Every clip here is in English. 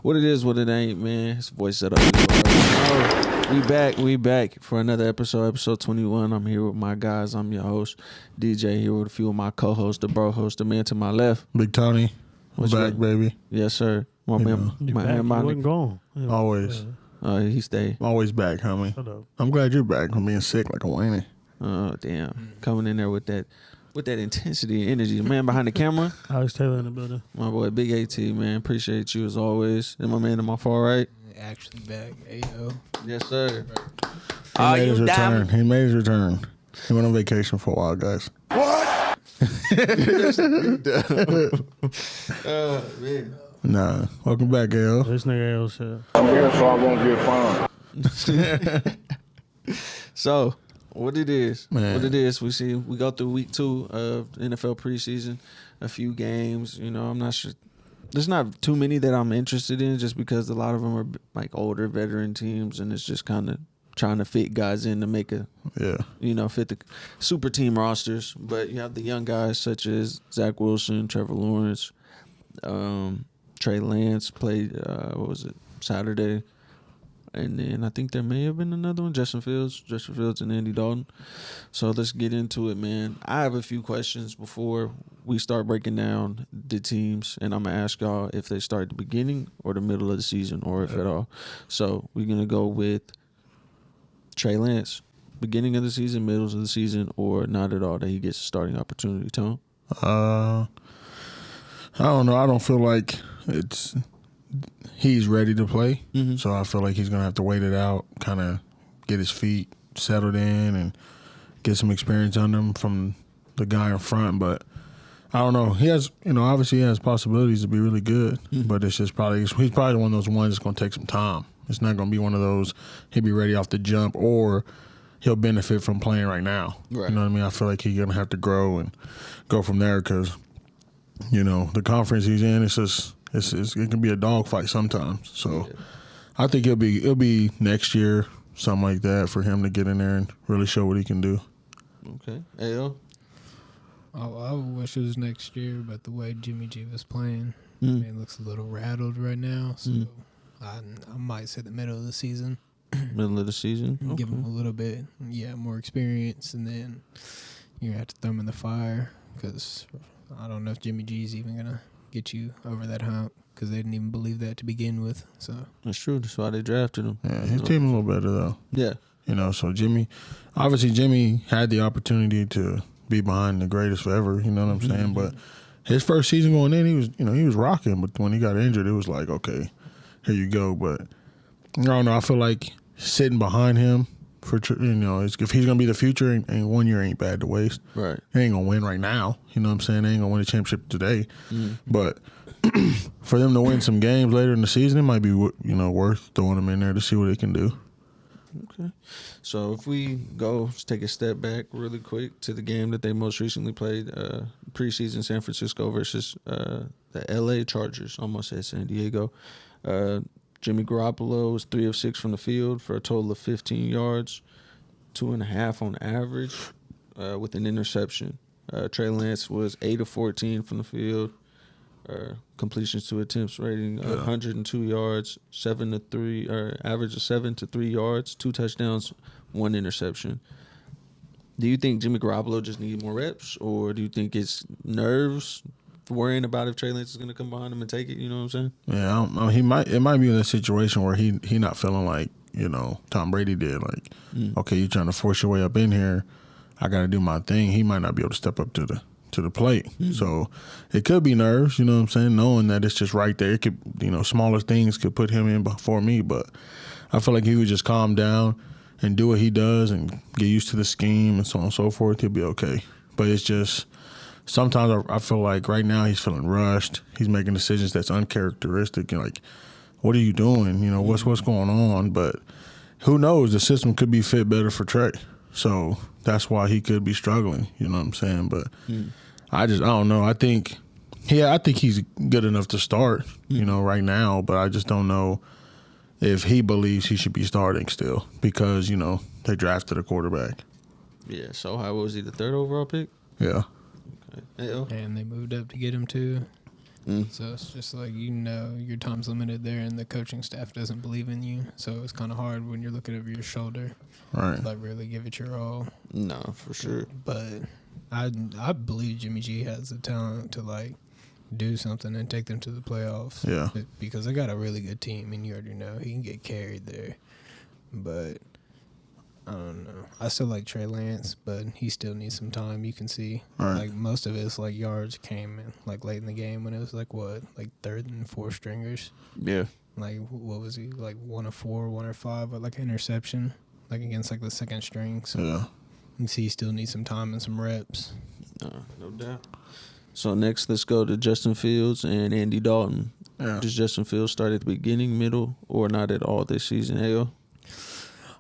What it is, what it ain't, man. It's voice set up. We back for another episode 21. I'm here with my guys. I'm your host, DJ, here with a few of my co-hosts, the bro host, the man to my left. Big Tony. What's back, baby. Yes, sir. My man, wasn't gone. Always. He stayed. Always back, homie. Shut up. I'm glad you're back from being sick like a whiny. Oh, damn. Coming in there with that intensity and energy. The man behind the camera. Alex Taylor in the building. My boy, Big AT, man. Appreciate you as always. And my man to my far right. Actually back. Ayo. Yes, sir. He made his return. He made his return. He went on vacation for a while, guys. What? Man. Nah. Welcome back, L. This nigga L shit. I'm here so I won't get fined. So, what it is, Man. we go through week 2 of NFL preseason, a few games. You know, I'm not sure. There's not too many that I'm interested in, just because a lot of them are like older veteran teams, and it's just kind of trying to fit guys in to make fit the super team rosters. But you have the young guys such as Zach Wilson, Trevor Lawrence, Trey Lance played, Saturday. And then I think there may have been another one, Justin Fields and Andy Dalton. So let's get into it, man. I have a few questions before we start breaking down the teams, and I'm going to ask y'all if they start at the beginning or the middle of the season, or if at all. So we're going to go with Trey Lance, beginning of the season, middle of the season, or not at all, that he gets a starting opportunity. Tone? I don't know. I don't feel like he's ready to play. Mm-hmm. So I feel like he's going to have to wait it out, kind of get his feet settled in and get some experience on him from the guy in front. But I don't know. He has, obviously he has possibilities to be really good, but it's just he's probably one of those ones that's going to take some time. It's not going to be one of those he'll be ready off the jump, or he'll benefit from playing right now. Right. You know what I mean? I feel like he's going to have to grow and go from there, because, the conference he's in, it's just it can be a dogfight sometimes. So I think it'll be next year, something like that, for him to get in there and really show what he can do. Okay. Ayo? I wish it was next year, but the way Jimmy G was playing, man, looks a little rattled right now. So I might say the middle of the season. Middle of the season? Okay. Give him a little bit, more experience, and then you're going to have to throw him in the fire, because I don't know if Jimmy G's even going to get you over that hump, because they didn't even believe that to begin with. So that's true. That's why they drafted him. Yeah, his team a little better though. Yeah. So Jimmy had the opportunity to be behind the greatest ever. You know what I'm saying? But his first season going in, he was rocking. But when he got injured, it was like, okay, here you go. But I don't know. I feel like sitting behind him if he's gonna be the future, and 1 year ain't bad to waste. Right. He ain't gonna win right now. You know what I'm saying? They ain't gonna win a championship today. But for them to win some games later in the season, it might be worth throwing them in there to see what they can do. Okay. So if we let's take a step back really quick to the game that they most recently played, preseason, San Francisco versus the LA Chargers. Almost said San Diego. Jimmy Garoppolo was 3 of 6 from the field for a total of 15 yards, 2.5 on average, with an interception. Trey Lance was 8 of 14 from the field, completions to attempts rating 102 yards, 7 to 3, average of 7 to 3 yards, 2 touchdowns, 1 interception. Do you think Jimmy Garoppolo just needs more reps, or do you think it's nerves, worrying about if Trey Lance is going to come behind him and take it? You know what I'm saying? Yeah, it might be in a situation where he not feeling like Tom Brady did. Like, okay, you're trying to force your way up in here. I got to do my thing. He might not be able to step up to the plate. So it could be nerves. You know what I'm saying? Knowing that it's just right there. It could, smaller things could put him in before me. But I feel like he would just calm down and do what he does and get used to the scheme and so on and so forth. He'll be okay. But it's just, sometimes I feel like right now he's feeling rushed. He's making decisions that's uncharacteristic. Like, what are you doing? What's going on? But who knows? The system could be fit better for Trey. So that's why he could be struggling. You know what I'm saying? But I don't know. I think he's good enough to start, right now. But I just don't know if he believes he should be starting still, because, they drafted a quarterback. Yeah. So how was he, the 3rd overall pick? Yeah. Okay. And they moved up to get him too. So it's just like, your time's limited there, and the coaching staff doesn't believe in you. So it's kind of hard when you're looking over your shoulder. Right. To, like, really give it your all. No, for sure. But I believe Jimmy G has the talent to, like, do something and take them to the playoffs. Yeah. Because they got a really good team, and you already know he can get carried there. But I don't know. I still like Trey Lance, but he still needs some time. You can see, like, most of his, like, yards came in, like, late in the game when it was, like, third and fourth stringers. Yeah. Like, what was he, like, 1 of 4, 1 or 5, but, like, interception, like, against, like, the second string. So you can see he still needs some time and some reps. No doubt. So next, let's go to Justin Fields and Andy Dalton. Yeah. Does Justin Fields start at the beginning, middle, or not at all this season, Ayo?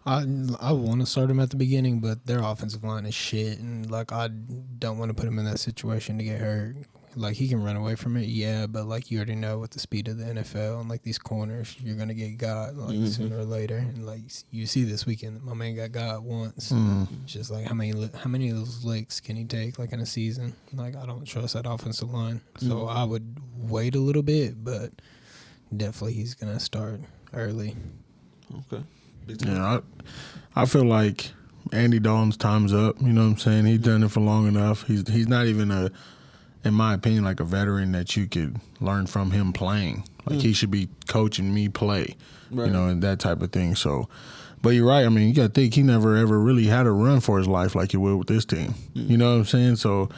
I want to start him at the beginning, but their offensive line is shit, and, like, I don't want to put him in that situation to get hurt. Like, he can run away from it, yeah, but, like, you already know with the speed of the NFL and, like, these corners, you're gonna get got, like, sooner or later. And, like, you see this weekend, my man got once. It's just like, how many of those licks can he take, like, in a season? Like, I don't trust that offensive line, so I would wait a little bit, but definitely he's gonna start early. Okay. Yeah, I feel like Andy Dalton's time's up. You know what I'm saying? He's done it for long enough. He's not even in my opinion, like a veteran that you could learn from him playing. Like he should be coaching me play, right. You know, and that type of thing. So, but you're right. I mean, you got to think he never ever really had a run for his life like he will with this team. You know what I'm saying? So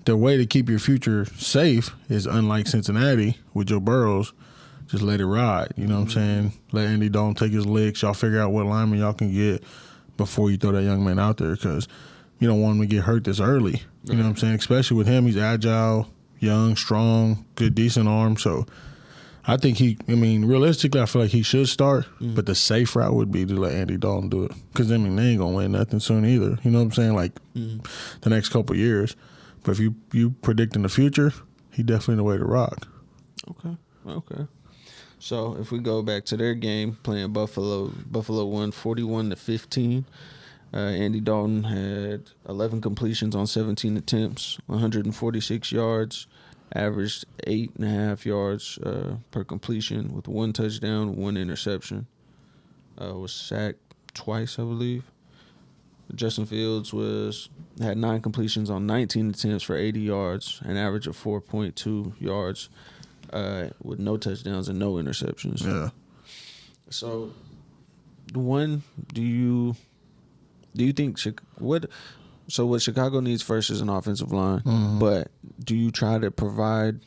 the way to keep your future safe is, unlike Cincinnati with Joe Burrows, just let it ride. You know what I'm saying? Let Andy Dalton take his licks. Y'all figure out what lineman y'all can get before you throw that young man out there, because you don't want him to get hurt this early. You know what I'm saying? Especially with him, he's agile, young, strong, good, decent arm. So I think realistically, I feel like he should start, but the safe route would be to let Andy Dalton do it. Because, they ain't going to win nothing soon either. You know what I'm saying? Like, the next couple of years. But if you predict in the future, he definitely the way to rock. Okay. So if we go back to their game, playing Buffalo won 41-15. Andy Dalton had 11 completions on 17 attempts, 146 yards, averaged 8.5 yards per completion with 1 touchdown, 1 interception. Was sacked twice, I believe. Justin Fields had 9 completions on 19 attempts for 80 yards, an average of 4.2 yards, with no touchdowns and no interceptions. Yeah. So, do you think what Chicago needs first is an offensive line, but do you try to provide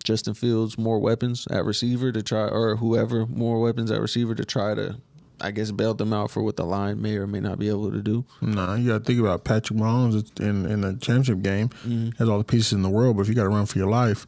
Justin Fields more weapons at receiver to try, or whoever more weapons at receiver to try to, I guess, bail them out for what the line may or may not be able to do? Nah, you got to think about Patrick Mahomes in the championship game. Has all the pieces in the world, but if you got to run for your life,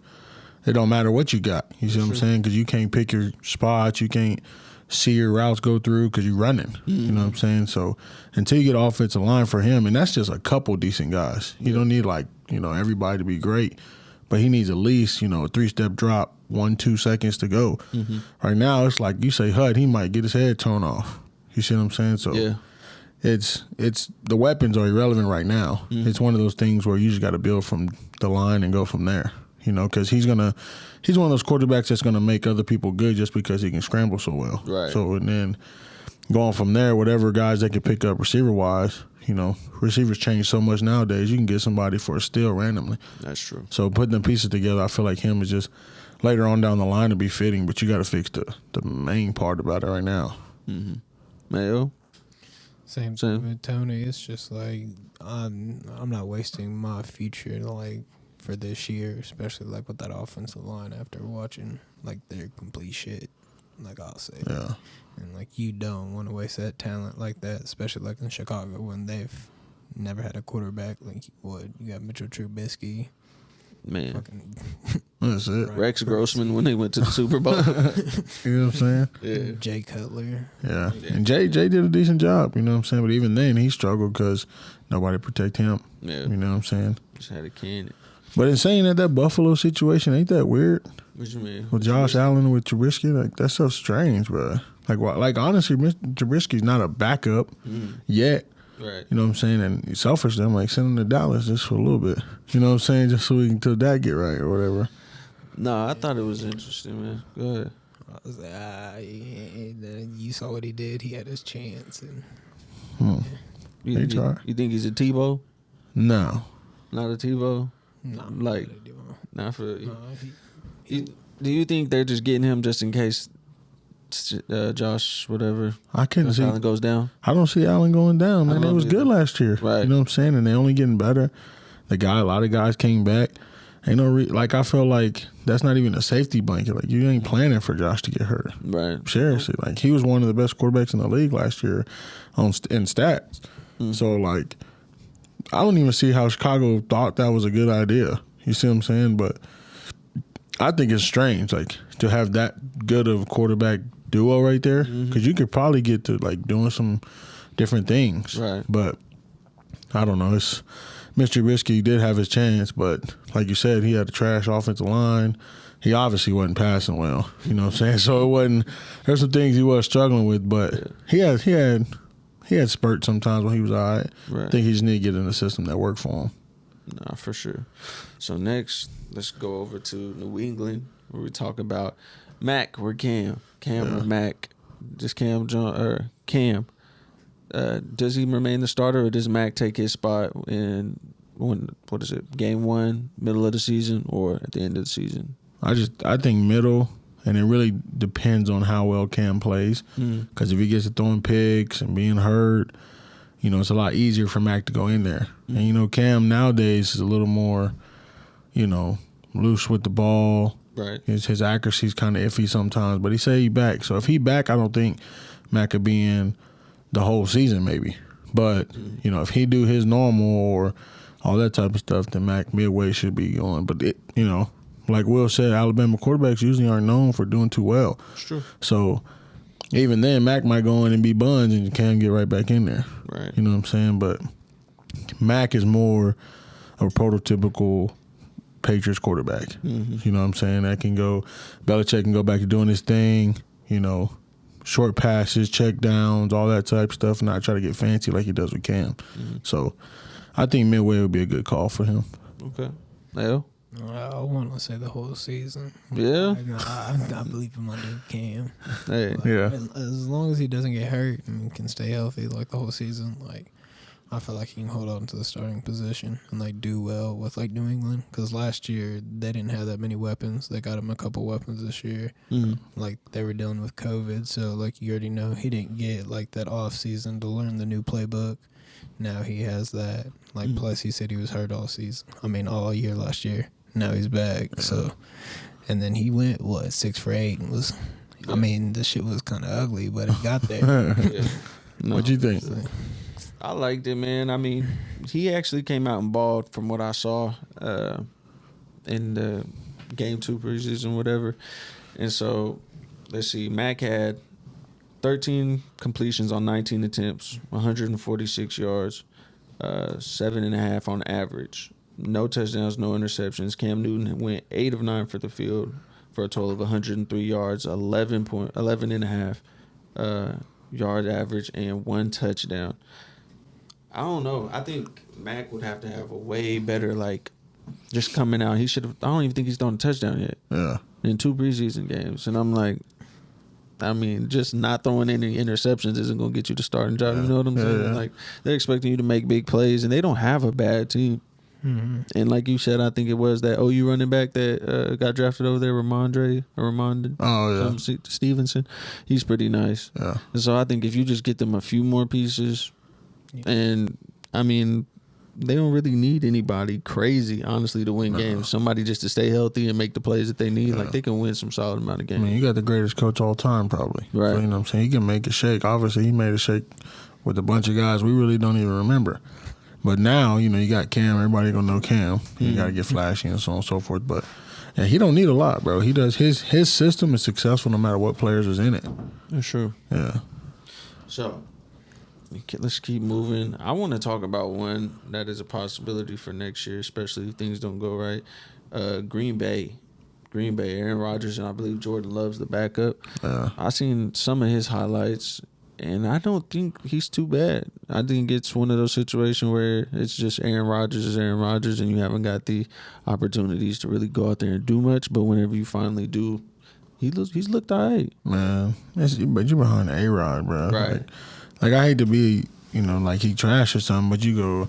it don't matter what you got. You see what I'm saying? Because you can't pick your spots. You can't see your routes go through because you're running. You know what I'm saying? So until you get an offensive line for him, and that's just a couple decent guys. You don't need, like, everybody to be great, but he needs at least, a 3-step drop, 1-2 seconds to go. Right now, it's like you say HUD, he might get his head torn off. You see what I'm saying? So it's the weapons are irrelevant right now. It's one of those things where you just got to build from the line and go from there. Because he's one of those quarterbacks that's gonna make other people good just because he can scramble so well. Right. So, and then going from there, whatever guys they can pick up receiver wise, receivers change so much nowadays. You can get somebody for a steal randomly. That's true. So putting the pieces together, I feel like him is just later on down the line to be fitting, but you got to fix the main part about it right now. Mayo. Same thing with Tony. It's just like I'm not wasting my future like for this year, especially like with that offensive line after watching like their complete shit. Like I'll say, Yeah. And like you don't want to waste that talent like that, especially like in Chicago when they've never had a quarterback like you got Mitchell Trubisky. Man, Fucking That's it. Rex Grossman when they went to the Super Bowl. You know what I'm saying? Yeah. Jay Cutler. Yeah. And Jay did a decent job, you know what I'm saying? But even then, he struggled because nobody protect him. Yeah. You know what I'm saying? Just had a cannon. But in saying that Buffalo situation, ain't that weird? What you mean? With Josh Allen with Trubisky, like that's so strange, bro. Like honestly, Trubisky's not a backup yet. Right. You know what I'm saying? And selfishly, I'm like, send him to Dallas just for a little bit. You know what I'm saying? Just so we can till that get right or whatever. No, I thought it was interesting, man. Go ahead. I was like, you saw what he did. He had his chance. And You think he's a Tebow? No. Not a Tebow? no, Like, no, not for. he, Do you think they're just getting him just in case Josh, whatever, I couldn't see. Allen goes down? I don't see Allen going down, man. They was good last year. Right. You know what I'm saying? And they only getting better. A lot of guys came back. Ain't no like I feel like that's not even a safety blanket. Like you ain't planning for Josh to get hurt. Right. Seriously, like he was one of the best quarterbacks in the league last year in stats. So like, I don't even see how Chicago thought that was a good idea. You see what I'm saying? But I think it's strange, like to have that good of a quarterback duo right there, because you could probably get to like doing some different things. Right. But I don't know. It's Mr. Trubisky did have his chance, but like you said, he had a trash offensive line. He obviously wasn't passing well. You know what I'm saying? So it wasn't. There's some things he was struggling with, but he had spurts sometimes when he was all right. Right. I think he just need to get in a system that worked for him. Nah, for sure. So next, let's go over to New England, where we talk about Mac or Cam. Cam or Mac. Just Cam Cam. Does he remain the starter, or does Mac take his spot in game 1, middle of the season, or at the end of the season? I think middle, and it really depends on how well Cam plays. Because if he gets to throwing picks and being hurt, it's a lot easier for Mac to go in there. And Cam nowadays is a little more, loose with the ball. Right. His accuracy's kind of iffy sometimes, but he say he back. So if he back, I don't think Mac could be in the whole season maybe. But, if he do his normal or all that type of stuff, then Mac midway should be going. But, like Will said, Alabama quarterbacks usually aren't known for doing too well. It's true. So even then, Mac might go in and be buns and you can't get right back in there. Right. You know what I'm saying? But Mac is more a prototypical Patriots quarterback. You know what I'm saying? Belichick can go back to doing his thing, short passes, check downs, all that type of stuff, and not try to get fancy like he does with Cam. So I think midway would be a good call for him. Okay. Leo? I want to say the whole season. Yeah? I believe in my dude Cam. Hey. Yeah. As long as he doesn't get hurt and can stay healthy like the whole season, I feel like he can hold on to the starting position and do well with New England. Because last year they didn't have that many weapons. They got him a couple weapons this year. They were dealing with COVID, so you already know he didn't get that off season to learn the new playbook. Now he has that. Plus he said he was hurt all season. All year last year. Now he's back. So, and then he went 6 for 8 and was. The shit was kind of ugly, but he got there. No. What'd you think? I liked it, man. He actually came out and balled from what I saw in the game 2 preseason, whatever. And so, let's see. Mac had 13 completions on 19 attempts, 146 yards, 7.5 on average. No touchdowns, no interceptions. Cam Newton went 8 of 9 for the field for a total of 103 yards, 11.5 yard average, and 1 touchdown. I don't know. I think Mac would have to have a way better, just coming out. He should have. I don't even think he's thrown a touchdown yet. Yeah. In 2 preseason games, and I'm like, just not throwing any interceptions isn't going to get you the starting job. You know what I'm saying? Yeah. They're expecting you to make big plays, and they don't have a bad team. And like you said, I think it was that OU running back that got drafted over there, Ramondre. Oh, yeah. Stevenson. He's pretty nice. Yeah. And so I think if you just get them a few more pieces, and they don't really need anybody crazy, honestly, to win games. Somebody just to stay healthy and make the plays that they need. They can win some solid amount of games. You got the greatest coach all time, probably. Right. So, you know what I'm saying? He can make it shake. Obviously, he made it shake with a bunch of guys we really don't even remember. But now, you got Cam. Everybody gonna know Cam. You got to get flashy and so on and so forth. But he don't need a lot, bro. He does his system is successful no matter what players is in it. That's true. Yeah. So let's keep moving. I want to talk about one that is a possibility for next year, especially if things don't go right. Green Bay, Aaron Rodgers, and I believe Jordan Love's the backup. Yeah. I seen some of his highlights, And I don't think he's too bad. I think it's one of those situations where it's just Aaron Rodgers is Aaron Rodgers, and you haven't got the opportunities to really go out there and do much. But whenever you finally do, he's looked all right. Man, but you behind A-Rod, bro. Right. Like I hate to be, like he trash or something, but you go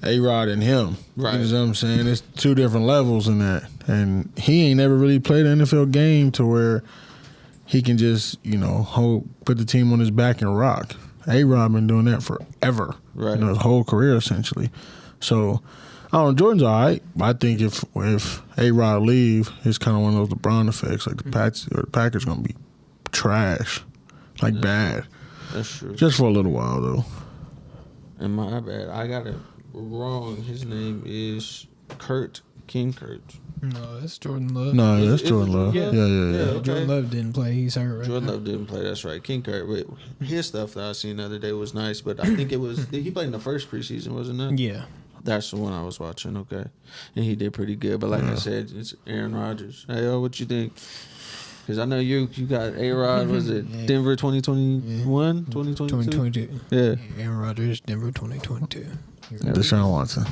A-Rod and him. Right. You know what I'm saying? It's two different levels in that. And he ain't never really played an NFL game to where he can just, put the team on his back and rock. A-Rod been doing that forever. Right. His whole career, essentially. So, I don't know, Jordan's all right. But I think if A-Rod leave, it's kind of one of those LeBron effects. Like the Packers going to be trash. Like bad. That's true. Just for a little while, though. And my bad. I got it wrong. His name is King Kurt. No, that's Jordan Love. No, that's Jordan Love. Yeah. Yeah. Okay. Jordan Love didn't play. He's hurt right Jordan now. Love didn't play. That's right. King Kurt. His stuff that I seen the other day was nice, but I think it was he played in the first preseason, wasn't it? Yeah. That's the one I was watching. Okay, and he did pretty good. But like I said, it's Aaron Rodgers. Hey, what you think? Because I know you got A-Rod. Was it Denver 2021, 2022? 2022. Yeah. Aaron Rodgers, Denver 2022. Deshaun Watson.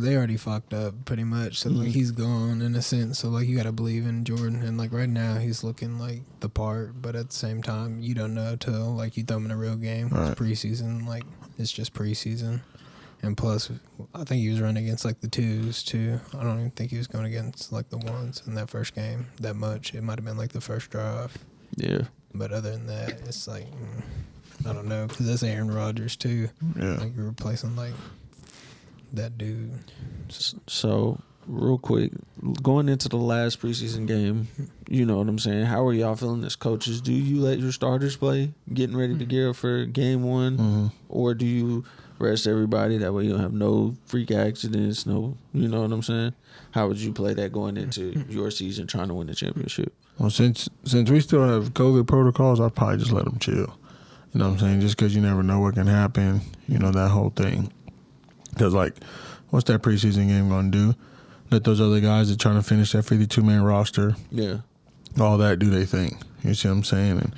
They already fucked up pretty much. So like he's gone in a sense. So like you gotta believe in Jordan. And like right now he's looking like the part, but at the same time you don't know till like you throw him in a real game. Right. It's preseason. Like it's just preseason. And plus I think he was running against like the twos too. I don't even think he was going against like the ones in that first game that much. It might have been like the first drive. Yeah. But other than that, it's like I don't know, because that's Aaron Rodgers too. Yeah. Like you're replacing like that dude. So, real quick, going into the last preseason game, you know what I'm saying? How are y'all feeling as coaches? Do you let your starters play, getting ready to gear up for game one? Mm-hmm. Or do you rest everybody? That way you don't have no freak accidents, no, you know what I'm saying? How would you play that going into your season trying to win the championship? Well, since we still have COVID protocols, I'd probably just let them chill. You know what I'm saying? Just because you never know what can happen, that whole thing. Because, like, what's that preseason game going to do? Let those other guys that are trying to finish that 52-man roster, Yeah. all that do they thing. You see what I'm saying?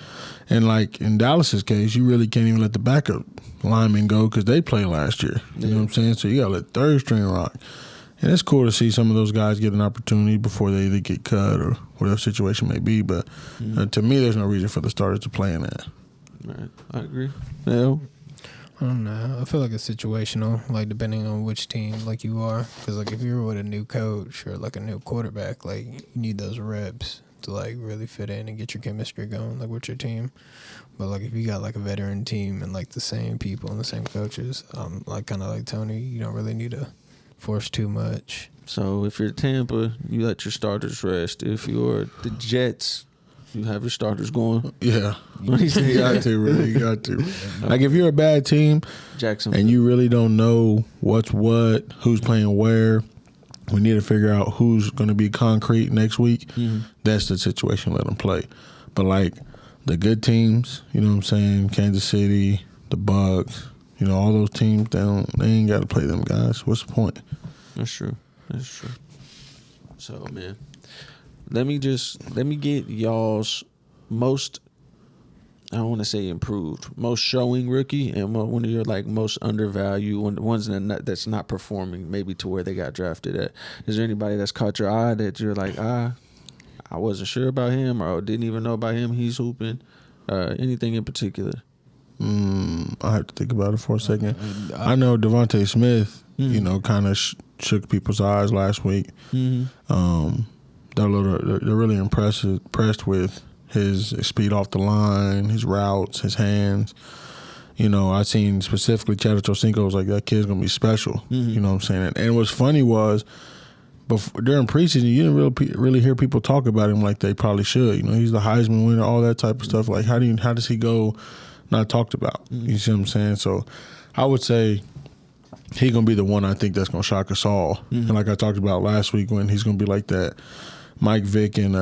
And like, in Dallas's case, you really can't even let the backup linemen go because they played last year. You know what I'm saying? So you got to let third string rock. And it's cool to see some of those guys get an opportunity before they either get cut or whatever situation may be. But to me, there's no reason for the starters to play in that. Right. I agree. Yeah. I don't know. I feel like it's situational, like depending on which team like you are. Because like if you're with a new coach or like a new quarterback, like you need those reps to like really fit in and get your chemistry going, like with your team. But like if you got like a veteran team and like the same people and the same coaches, like kind of like Tony, you don't really need to force too much. So if you're Tampa, you let your starters rest. If you're the Jets, you have your starters going. Yeah. You got to, really. You got to. Like, if you're a bad team Jackson, and you really don't know what's what, who's playing where, we need to figure out who's going to be concrete next week. That's the situation. Let them play. But, like, the good teams, you know what I'm saying, Kansas City, the Bucks, all those teams, they ain't got to play them guys. What's the point? That's true. That's true. So, man, let me get y'all's most, I don't want to say improved, most showing rookie and one of your like most undervalued, ones that's not performing maybe to where they got drafted at. Is there anybody that's caught your eye that you're like, I wasn't sure about him or didn't even know about him? He's hooping. Anything in particular? I have to think about it for a second. I know Devontae Smith, kind of shook people's eyes last week. They're really impressed with his speed off the line, his routes, his hands. I seen specifically Chad Ochocinco was like, that kid's going to be special. You know what I'm saying? And what's funny was, during preseason, you didn't really hear people talk about him like they probably should. He's the Heisman winner, all that type of stuff. Like, how does he go not talked about? You see what I'm saying? So I would say he's going to be the one I think that's going to shock us all. And like I talked about last week, when he's going to be like that Mike Vick and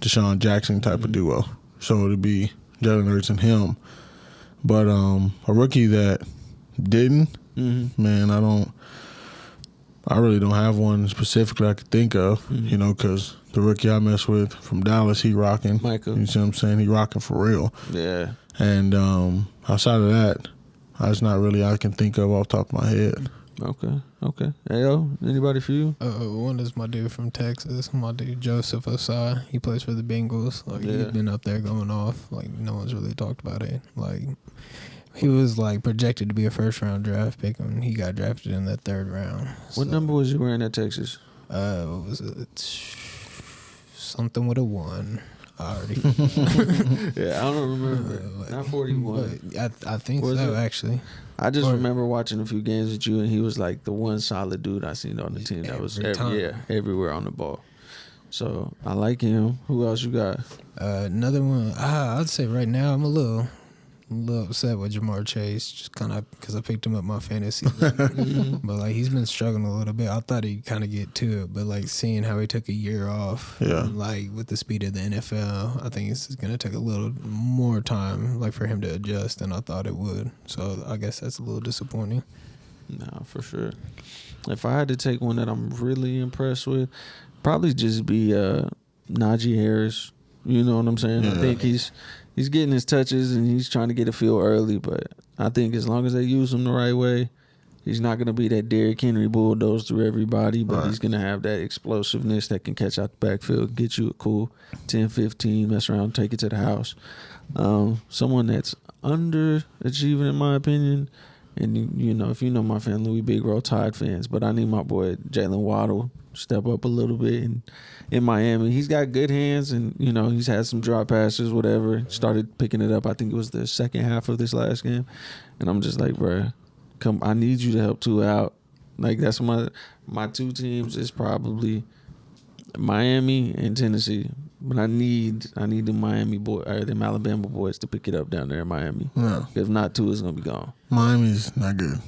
Deshaun Jackson type of duo. So it'll be Jalen Hurts and him. But a rookie that didn't, man, I really don't have one specifically I could think of, you know, because the rookie I mess with from Dallas, he rocking. Michael. You see what I'm saying? He rocking for real. Yeah. And outside of that, that's not really I can think of off the top of my head. Okay. Ayo, anybody for you? One is my dude from Texas, my dude Joseph Osai. He plays for the Bengals. Like he's been up there going off. Like no one's really talked about it. Like he was like projected to be a first round draft pick, and he got drafted in that third round. What number was you wearing at Texas? What was it? Something with a 1. I already. Yeah, I don't remember. Not 41. I think Was so, it? actually. I just remember watching a few games with you, and he was like the one solid dude I seen on the team that was everywhere on the ball. So I like him. Who else you got? Another one. I'd say right now I'm a little upset with Jamar Chase, just kind of because I picked him up my fantasy. But like he's been struggling a little bit. I thought he'd kind of get to it, but like seeing how he took a year off, like with the speed of the NFL, I think it's gonna take a little more time, like for him to adjust than I thought it would. So I guess that's a little disappointing. No, for sure. If I had to take one that I'm really impressed with, probably just be Najee Harris. You know what I'm saying? I think he's getting his touches and he's trying to get a feel early, but I think as long as they use him the right way, he's not going to be that Derrick Henry bulldoze through everybody, but he's going to have that explosiveness that can catch out the backfield, get you a cool 10, 15, mess around, take it to the house. Someone that's underachieving, in my opinion, and you know, if you know my family, we big Roll Tide fans, but I need my boy Jalen Waddle step up a little bit in Miami. He's got good hands, and you know he's had some drop passes, whatever. Started picking it up. I think it was the second half of this last game, and I'm just like, bro, come! I need you to help two out. Like that's my two teams is probably Miami and Tennessee, but I need the Miami boy or them Alabama boys to pick it up down there in Miami. No. If not, two is gonna be gone. Miami's not good.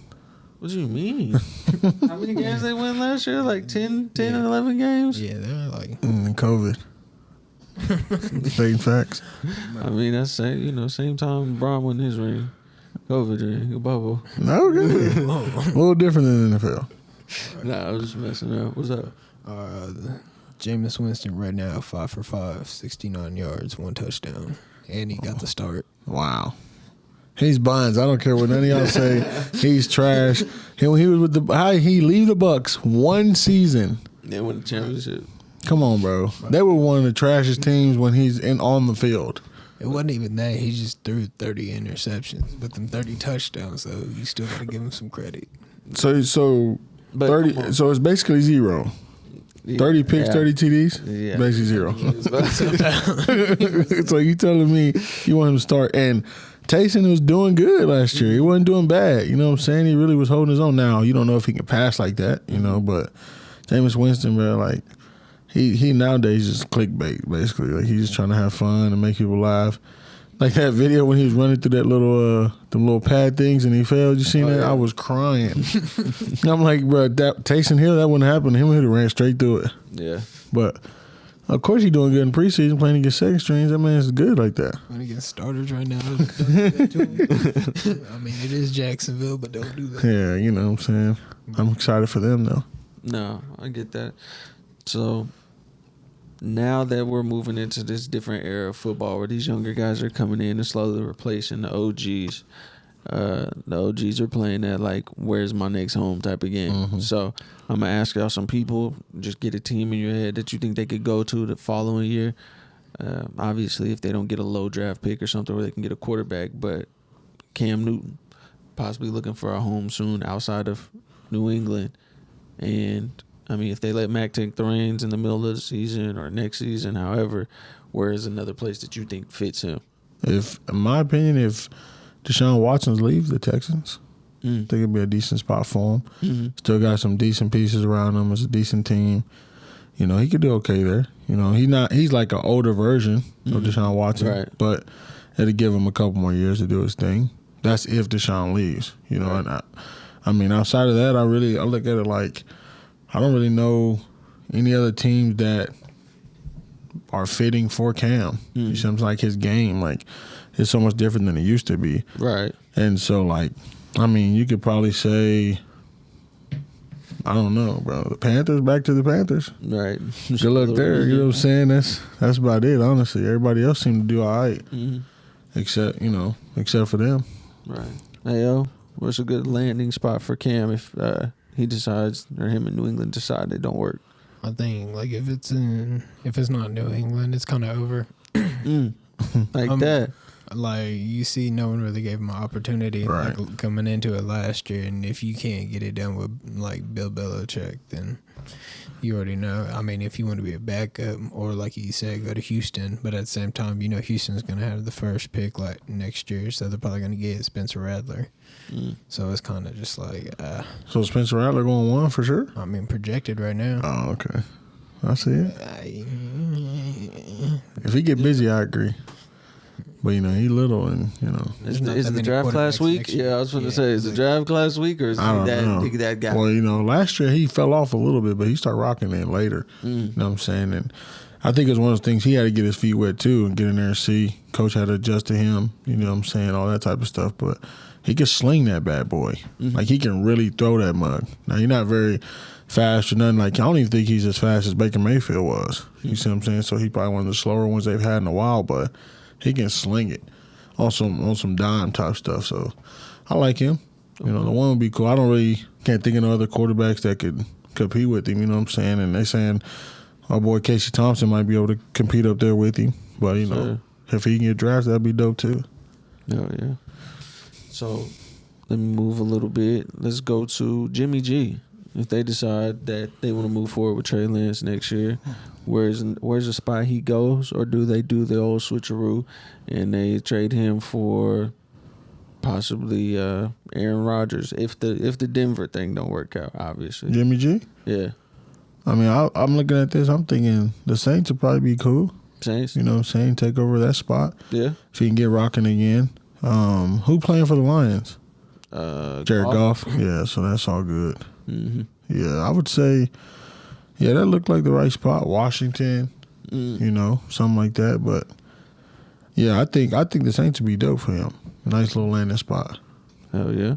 What do you mean? How many games they won last year? Like 10 and 11 games? Yeah, they're like COVID. Same facts. I mean, that's same time LeBron won his ring. COVID ring, a bubble. No, good. A little different than the NFL. Nah, I was just messing up. What's up? Jameis Winston right now 5 for 5, 69 yards, 1 touchdown, and he got the start. Wow. He's buns. I don't care what none of y'all say. He's trash. He was with he leave the Bucks one season. They won the championship. Come on, bro. They were one of the trashiest teams when he's on the field. It wasn't even that. He just threw 30 interceptions, but them 30 touchdowns. So you still got to give him some credit. So But 30. So it's basically zero. 30 picks, 30 TDs. Yeah. Basically zero. So you telling me you want him to start and. Taysom was doing good last year. He wasn't doing bad. You know what I'm saying? He really was holding his own. Now, you don't know if he can pass like that, you know, but Jameis Winston, bro, like, he nowadays just clickbait, basically. Like, he's just trying to have fun and make people laugh. Like that video when he was running through that little, them little pad things and he failed. You seen that? Yeah. I was crying. I'm like, bro, Taysom Hill, that wouldn't happen. Him and he'd have ran straight through it. Yeah. But of course he's doing good in preseason, playing against second strings. That man's good like that. When he gets starters right now, don't do that to him. I mean, it is Jacksonville, but don't do that. Yeah, you know what I'm saying? I'm excited for them, though. No, I get that. So now that we're moving into this different era of football where these younger guys are coming in and slowly replacing the OGs, the OGs are playing that like where's my next home type of game. Mm-hmm. So I'm gonna ask y'all some people, just get a team in your head that you think they could go to the following year. Obviously if they don't get a low draft pick or something, or they can get a quarterback, but Cam Newton possibly looking for a home soon outside of New England. And I mean, if they let Mac take the reins in the middle of the season or next season, however, where is another place that you think fits him? In my opinion, if Deshaun Watson leaves the Texans, I think it'd be a decent spot for him. Mm-hmm. Still got some decent pieces around him. It's a decent team. You know, he could do okay there. You know, he's like an older version of Deshaun Watson, right. But it'll give him a couple more years to do his thing. That's if Deshaun leaves. You know, right. And I mean, outside of that, I look at it like I don't really know any other teams that are fitting for Cam. You see, like his game, like it's so much different than it used to be. Right. And so, like, I mean, you could probably say I don't know, bro. The Panthers, back to the Panthers. Right. Good luck there. You know what I'm saying? That's about it, honestly. Everybody else seemed to do all right. Mm-hmm. Except for them. Right. Hey, yo, what's a good landing spot for Cam if he decides, or him and New England decide they don't work? I think like if it's not New England, it's kind of over. Like that. Like you see, no one really gave him an opportunity Right. like, coming into it last year, and if you can't get it done with like Bill Belichick, then you already know. I mean, if you want to be a backup or like you said, go to Houston, but at the same time, you know Houston's gonna have the first pick like next year, so they're probably gonna get Spencer Rattler. So it's kind of just like. So Spencer Rattler going 1 for sure? I mean, projected right now. Oh, okay. I see it. If he get busy, I agree. But, he little and, Is not the that many draft class quarterbacks week? next year. Yeah, I was going to Yeah, say, is the draft class week or is I don't know. he that guy? Well, last year he fell off a little bit, but he started rocking it later. You know what I'm saying? And I think it's one of those things he had to get his feet wet too and get in there and see. Coach had to adjust to him, you know what I'm saying, all that type of stuff. But he can sling that bad boy. Like he can really throw that mug. Now, he's not very fast or nothing. Like I don't even think he's as fast as Baker Mayfield was. You see what I'm saying? So he probably one of the slower ones they've had in a while, but he can sling it on some dime type stuff. So I like him. The one would be cool. I can't think of no other quarterbacks that could compete with him. You know what I'm saying? And they saying our boy Casey Thompson might be able to compete up there with him. But if he can get drafted, that'd be dope too. Oh, yeah. So let me move a little bit. Let's go to Jimmy G. If they decide that they want to move forward with Trey Lance next year, where's the spot he goes, or do they do the old switcheroo and they trade him for possibly Aaron Rodgers if the Denver thing don't work out? Obviously, Jimmy G. Yeah. I mean, I'm looking at this. I'm thinking the Saints would probably be cool. Saints. You know what I'm saying? Take over that spot. Yeah. If he can get rocking again. Who playing for the Lions? Jared Goff. Yeah, so that's all good. Mm-hmm. Yeah, I would say, that looked like the right spot. Washington, something like that. But yeah, I think the Saints would be dope for him. Nice little landing spot. Hell yeah.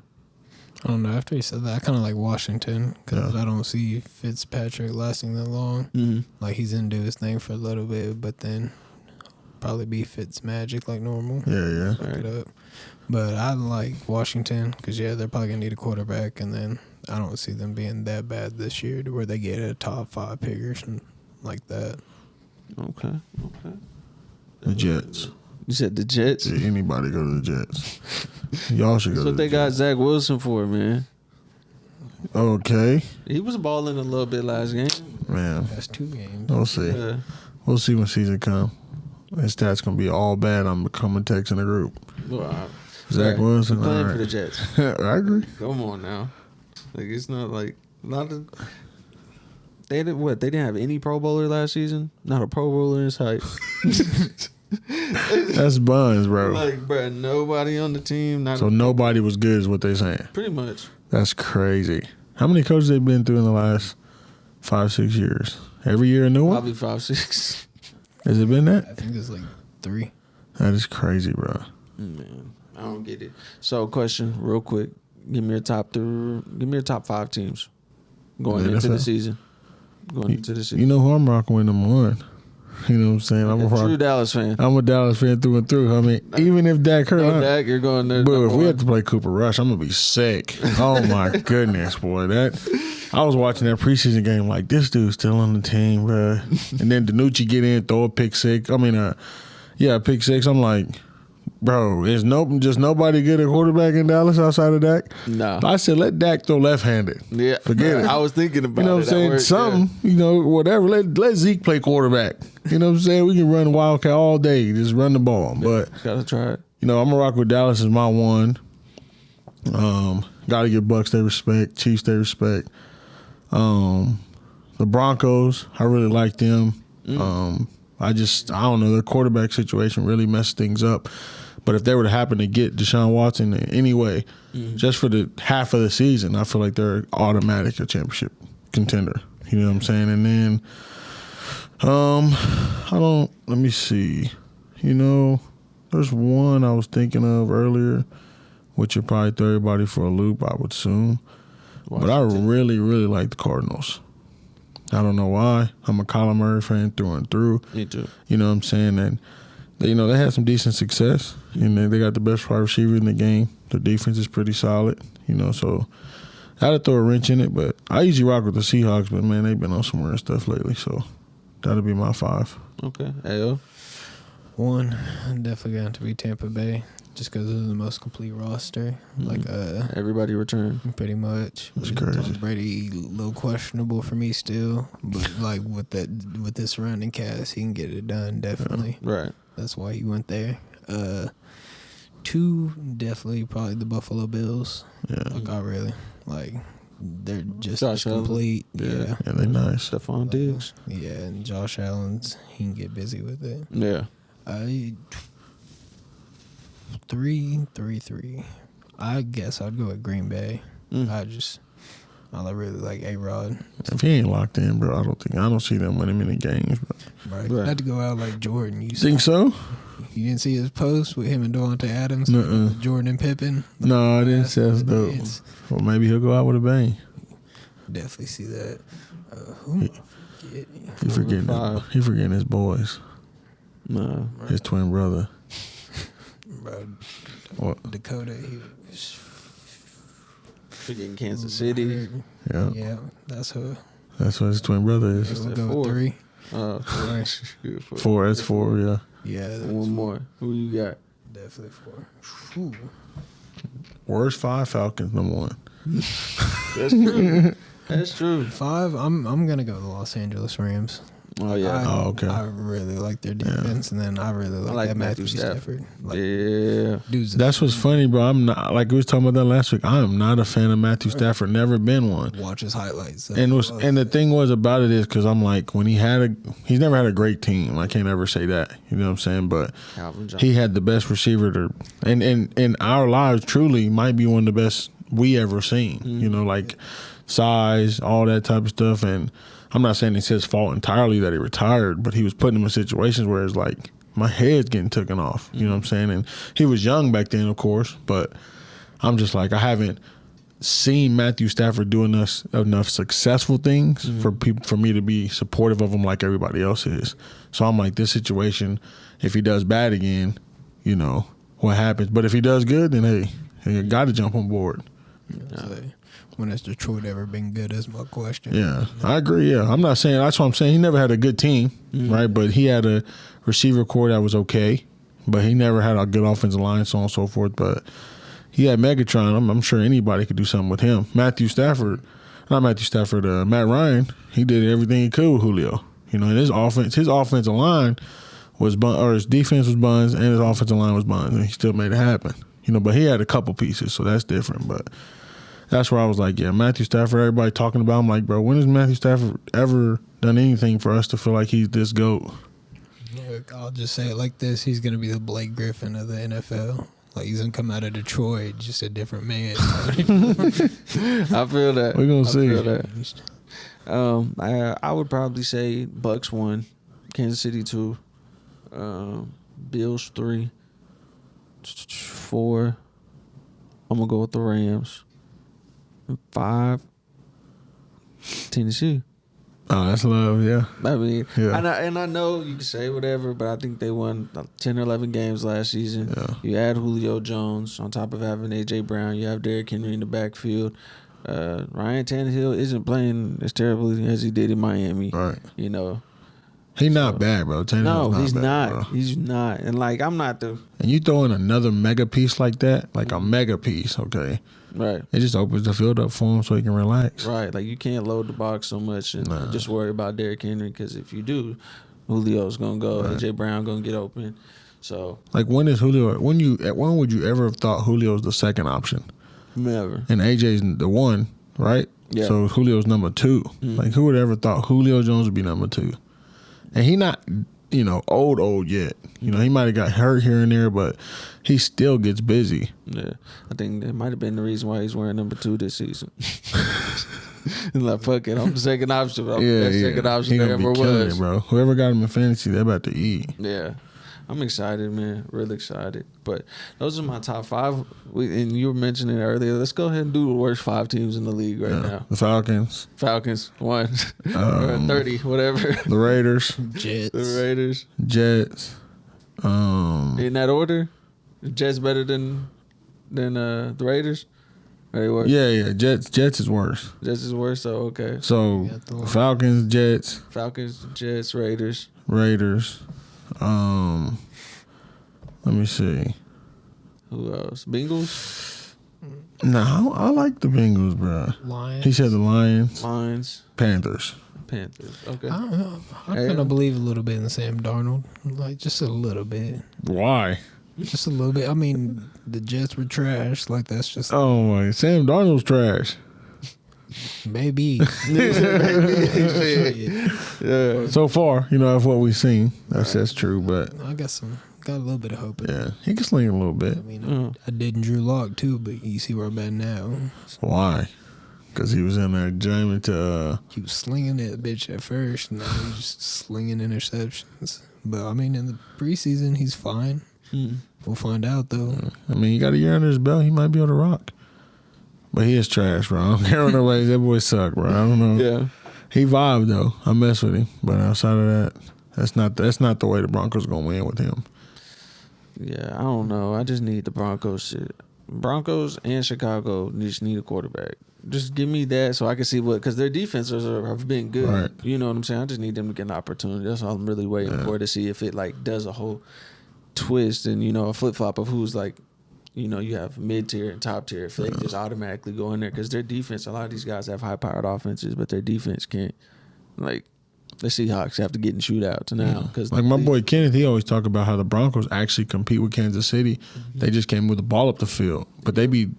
I don't know. After he said that, I kind of like Washington because I don't see Fitzpatrick lasting that long. Mm-hmm. Like he's into his thing for a little bit, but then probably be Fitzmagic like normal. Yeah. Fuck it up. But I like Washington because they're probably gonna need a quarterback, and then I don't see them being that bad this year to where they get a top 5 pick or something like that. Okay. The Jets. You said the Jets? Yeah, anybody go to the Jets. Y'all should go That's to what the they got Jets. Zach Wilson for, man. Okay. He was balling a little bit last game. Man, That's 2 games. we'll see. Yeah. We'll see when season come. His stats going to be all bad. I'm becoming text in the group. Well, Zach Wilson. He's playing all for the right. Jets. I agree. Come on now. Like it's not they didn't have any Pro Bowler last season? Not a Pro Bowler in his height. That's buns, bro. Like, bro, nobody on the team. So nobody was good is what they saying. Pretty much. That's crazy. How many coaches they been through in the last 5-6 years? Every year a new one? Probably 5'6". Has it been that? I think it's like 3. That is crazy, bro. Man, I don't get it. So, question, real quick. Give me your top 5 teams going Yeah, into the that's season. You know who I'm rocking with, number one. You know what I'm saying? I'm a True Dallas fan. I'm a Dallas fan through and through. I mean, even if Dak hurt, No, Dak, you're going there. but if we have to play Cooper Rush, I'm gonna be sick. Oh my goodness, boy! I was watching that preseason game like this dude's still on the team, bro. And then DiNucci get in, throw a pick six. Pick six. I'm like, bro, is just nobody good at quarterback in Dallas outside of Dak? No. I said let Dak throw left-handed. Yeah, Forget it. I was thinking about it. You know what I'm saying? That Something, whatever. Let Zeke play quarterback. You know what I'm saying? We can run Wildcat all day. Just run the ball. But, gotta try it. I'm going to rock with Dallas as my one. Got to give Bucks their respect. Chiefs their respect. The Broncos, I really like them. I don't know. Their quarterback situation really messed things up. But if they were to happen to get Deshaun Watson anyway, just for the half of the season, I feel like they're automatic a championship contender. You know what I'm saying? And then, let me see. There's one I was thinking of earlier, which would probably throw everybody for a loop, I would assume. But I really, really like the Cardinals. I don't know why. I'm a Kyler Murray fan through and through. Me too. You know what I'm saying? And they had some decent success. They got the best wide receiver in the game. The defense is pretty solid. So I had to throw a wrench in it. But I usually rock with the Seahawks. But man, they've been on some weird stuff lately. So that'll be my 5. Okay. Ayo. 1, definitely going to be Tampa Bay, just because of the most complete roster. Like everybody returned. Pretty much. That's crazy. Tom Brady, a little questionable for me still, but like with this surrounding cast, he can get it done definitely. Right. That's why he went there. 2, definitely probably the Buffalo Bills. Yeah. Like I really like. They're just Josh Allen. complete. Yeah. Yeah, they're nice. Stephon Diggs. Yeah, and Josh Allen's he can get busy with it. Yeah. 3. I guess I'd go with Green Bay. I really like A-Rod. If he ain't locked in, bro, I don't see them winning many games. But. Right. Had to go out like Jordan. You Think so? You didn't see his post with him and Devontae Adams, Jordan and Pippen? No, I didn't see that dope. Well, maybe he'll go out with a bang. Definitely see that. He forgetting his boys. No. His twin brother. Bro, What? Dakota, he was Forgetting Kansas City. Yeah. Yeah, that's who. That's what his twin brother is. We'll go 4. with 3. 4. That's 4. Yeah. Yeah, that's One more. Who you got? definitely 4. Ooh. Worst 5 Falcons, number 1. That's true. That's true. 5, I'm gonna go with the Los Angeles Rams. Oh yeah. Okay. I really like their defense, and then I really like that Matthew Stafford. Like, Yeah. dude's That's what's funny, bro. I'm not, like we was talking about that last week. I am not a fan of Matthew Stafford. Never been one. watch his highlights. And the thing was about it is because I'm like, when he's never had a great team. I can't ever say that. You know what I'm saying? But Calvin Johnson. he had the best receiver and in our lives truly might be one of the best we ever seen. Like size, all that type of stuff. And I'm not saying it's his fault entirely that he retired, but he was putting him in situations where it's like my head's getting taken off. You know what I'm saying? And he was young back then, of course, but I'm just like, I haven't seen Matthew Stafford do enough successful things for me to be supportive of him like everybody else is. So I'm like, this situation, if he does bad again, what happens? But if he does good, then hey, you got to jump on board. When has Detroit ever been good is my question. Yeah, I agree. Yeah, I'm not saying that's what I'm saying. He never had a good team, right? But he had a receiver core that was okay, but he never had a good offensive line, so on and so forth. But he had Megatron. I'm sure anybody could do something with him. Matt Ryan, he did everything he could with Julio. And his offensive line was his defense was buns, and his offensive line was buns, and he still made it happen. But he had a couple pieces, so that's different. But that's where I was like, yeah, Matthew Stafford, everybody talking about him. Like, bro, when has Matthew Stafford ever done anything for us to feel like he's this GOAT? Look, I'll just say it like this. He's going to be the Blake Griffin of the NFL. Like, he's going to come out of Detroit just a different man. I feel that. We're going to see. I would probably say Bucks 1, Kansas City 2, Bills 3, 4. I'm going to go with the Rams. 5, Tennessee. Oh, that's love, yeah. I mean, Yeah. I know you can say whatever, but I think they won 10 or 11 games last season. Yeah. You add Julio Jones on top of having A.J. Brown. You have Derrick Henry in the backfield. Ryan Tannehill isn't playing as terribly as he did in Miami. Right. He's not bad, bro. No, he's bad, not. bro. He's not. And, I'm not the... And you throw in another mega piece like that, like a mega piece, okay? Right. It just opens the field up for him so he can relax. Right. You can't load the box so much and just worry about Derrick Henry, because if you do, Julio's going to go. Right. A.J. Brown going to get open. So... When is Julio? When would you ever have thought Julio's the second option? Never. And AJ's the one, right? Yeah. So Julio's number 2. Who would ever thought Julio Jones would be number 2? And he not, old yet. He might have got hurt here and there, but he still gets busy. Yeah, I think that might have been the reason why he's wearing number 2 this season. And fuck it, I'm the second option. I'm the second option He there gonna ever be killing was, it, bro. Whoever got him in fantasy, they're about to eat. Yeah, I'm excited, man. Really excited. But those are my top 5. And you were mentioning it earlier. Let's go ahead and do the worst 5 teams in the league right now. The Falcons. 1. 30, whatever. The Raiders. Jets. The Raiders. Jets. In that order? Jets better than the Raiders? Very worse. Yeah. Jets is worse. Jets is worse, so okay. So Falcons, Jets, Falcons, Jets, Raiders. Let me see. Who else? Bengals? No, I like the Bengals, bro. Lions. He said the Lions, Panthers. Okay. I don't know. I kind of believe a little bit in Sam Darnold. Like, just a little bit. Why? Just a little bit. I mean, the Jets were trash. Like, that's just... Oh, my. Sam Darnold's trash. Maybe. Yeah. So far, of what we've seen, that's true, but... I got a little bit of hope. Yeah, he can sling it a little bit. I mean, I did in Drew Lock too, but you see where I'm at now. Why? Because he was in there jamming to... He was slinging that bitch at first, and now he's just slinging interceptions. But, I mean, in the preseason, he's fine. We'll find out, though. I mean, he got a year under his belt. He might be able to rock. But he is trash, bro. I don't care what nobody. That boy suck, bro. I don't know. Yeah. He vibed, though. I mess with him. But outside of that, that's not the way the Broncos going to win with him. Yeah, I don't know. I just need the Broncos shit. Broncos and Chicago just need a quarterback. Just give me that so I can see because their defenses have been good. Right. You know what I'm saying? I just need them to get an opportunity. That's all I'm really waiting for, to see if it does a whole twist and a flip flop of who's you have mid tier and top tier. If they just automatically go in there because their defense, a lot of these guys have high powered offenses, but their defense can't. Like the Seahawks have to get in shootouts now because my boy Kenneth, he always talk about how the Broncos actually compete with Kansas City. Mm-hmm. They just can't move the ball up the field, but they be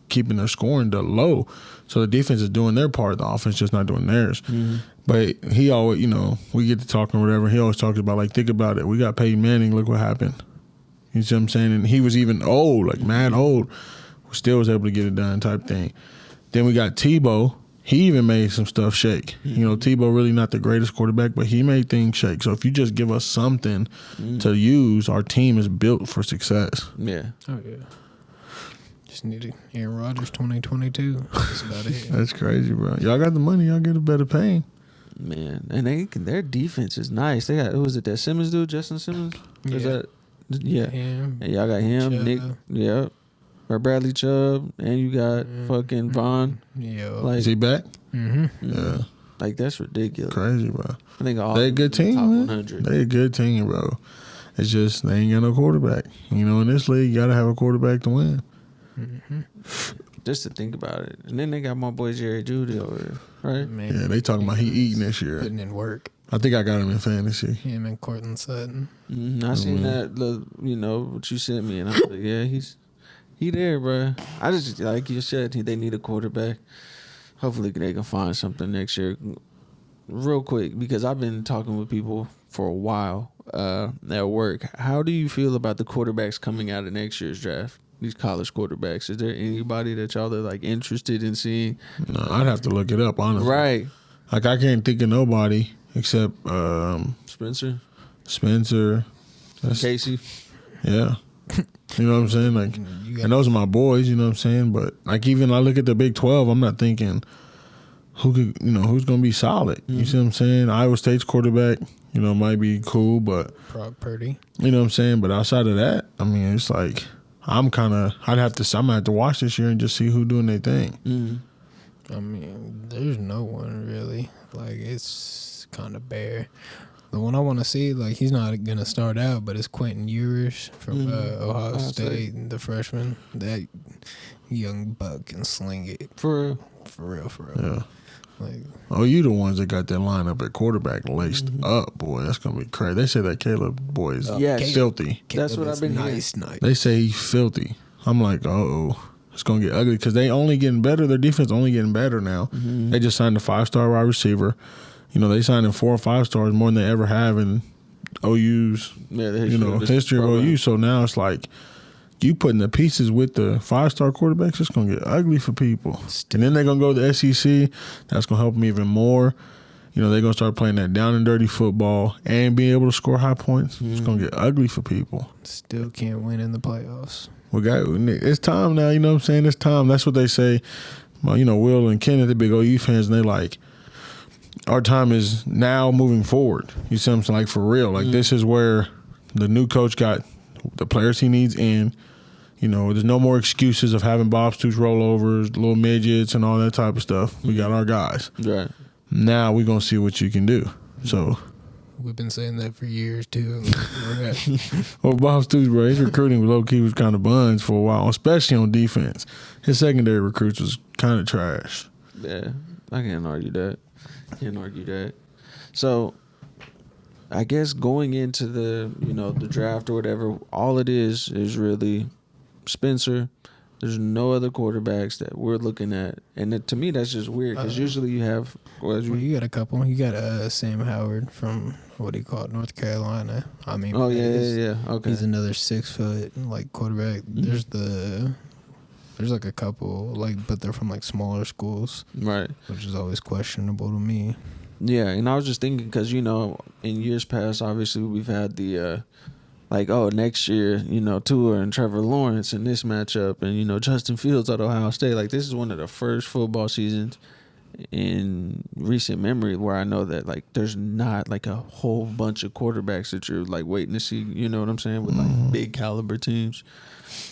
keeping their scoring low. So the defense is doing their part, the offense just not doing theirs. Mm-hmm. But he always, we get to talking or whatever. He always talks about think about it. We got Peyton Manning. Look what happened. You see what I'm saying? And he was even old, mad old. Still was able to get it done type thing. Then we got Tebow. He even made some stuff shake. Mm-hmm. Tebow really not the greatest quarterback, but he made things shake. So if you just give us something to use, our team is built for success. Yeah. Oh, yeah. Just need Aaron Rodgers 2022. That's about it. That's crazy, bro. Y'all got the money. Y'all get a better paying. Man, and their defense is nice. They got, who was it, that Simmons dude, Justin Simmons? Yeah. Is that, yeah. Him. And y'all got him, Chubb. Nick, yeah. Or Bradley Chubb, and you got fucking Vaughn. Yeah. Is he back? Mm-hmm. Yeah. Like, that's ridiculous. Crazy, bro. I think they a good team, top man. 100. They a good team, bro. It's just they ain't got no quarterback. In this league, you got to have a quarterback to win. Mm-hmm. Just to think about it. And then they got my boy Jerry Jeudy over there, right? Man, Yeah, they talking about he eating this year. putting in work. I think I got him in fantasy. Him and Cortland Sutton. I seen that, what you sent me, and I was like, yeah, he there, bro. I just, like you said, they need a quarterback. Hopefully they can find something next year real quick because I've been talking with people for a while at work. How do you feel about the quarterbacks coming out of next year's draft? These college quarterbacks. Is there anybody that y'all are interested in seeing? No, I'd have to look it up, honestly. Right. I can't think of nobody except Spencer. Casey. Yeah. You know what I'm saying? And those are my boys, you know what I'm saying? But even I look at the Big 12, I'm not thinking who's gonna be solid. You see what I'm saying? Iowa State's quarterback, might be cool, but Brock Purdy. You know what I'm saying? But outside of that, I mean, it's I'm gonna have to watch this year and just see who doing their thing. Mm-hmm. I mean, there's no one really. It's kind of bare. The one I want to see, he's not gonna start out, but it's Quentin Ewers from Ohio State, the freshman. That young buck can sling it For real. Yeah. You the ones that got that lineup at quarterback laced up, boy. That's gonna be crazy. They say that Caleb boy is filthy. That's what I've been hearing. Nice. They say he's filthy. I'm like, it's gonna get ugly because they only getting better. Their defense only getting better now. Mm-hmm. They just signed a 5-star wide receiver. They signed in 4 or 5 stars more than they ever have in OU's. Yeah, history of OU. So now it's you putting the pieces with the 5-star quarterbacks, it's gonna get ugly for people. And then they're gonna go to the SEC. That's gonna help them even more. they're going to start playing that down and dirty football and being able to score high points. It's going to get ugly for people. Still can't win in the playoffs. It's time now, you know what I'm saying? It's time. That's what they say. Well, Will and Kenneth, the big OU fans, and they like, our time is now moving forward. You see what I'm saying? Like, for real. Like, this is where the new coach got the players he needs in. There's no more excuses of having Bob Stoops rollovers, little midgets, and all that type of stuff. We got our guys. Right. Now we're going to see what you can do. So, we've been saying that for years, too. well, Bob Stoops, bro, his recruiting low-key was kind of buns for a while, especially on defense. His secondary recruits was kind of trash. Yeah, I can't argue that. So, I guess going into the draft or whatever, all it is really Spencer. There's no other quarterbacks that we're looking at, and to me that's just weird because usually you have. Well, you got a couple. You got Sam Howard from North Carolina. I mean, yeah. Okay, he's another 6 foot quarterback. Mm-hmm. There's a couple but they're from smaller schools, right? Which is always questionable to me. Yeah, and I was just thinking because in years past, obviously we've had the next year, Tua and Trevor Lawrence in this matchup, and Justin Fields at Ohio State. This is one of the first football seasons in recent memory where I know that there's not a whole bunch of quarterbacks that you're waiting to see. You know what I'm saying, with big caliber teams.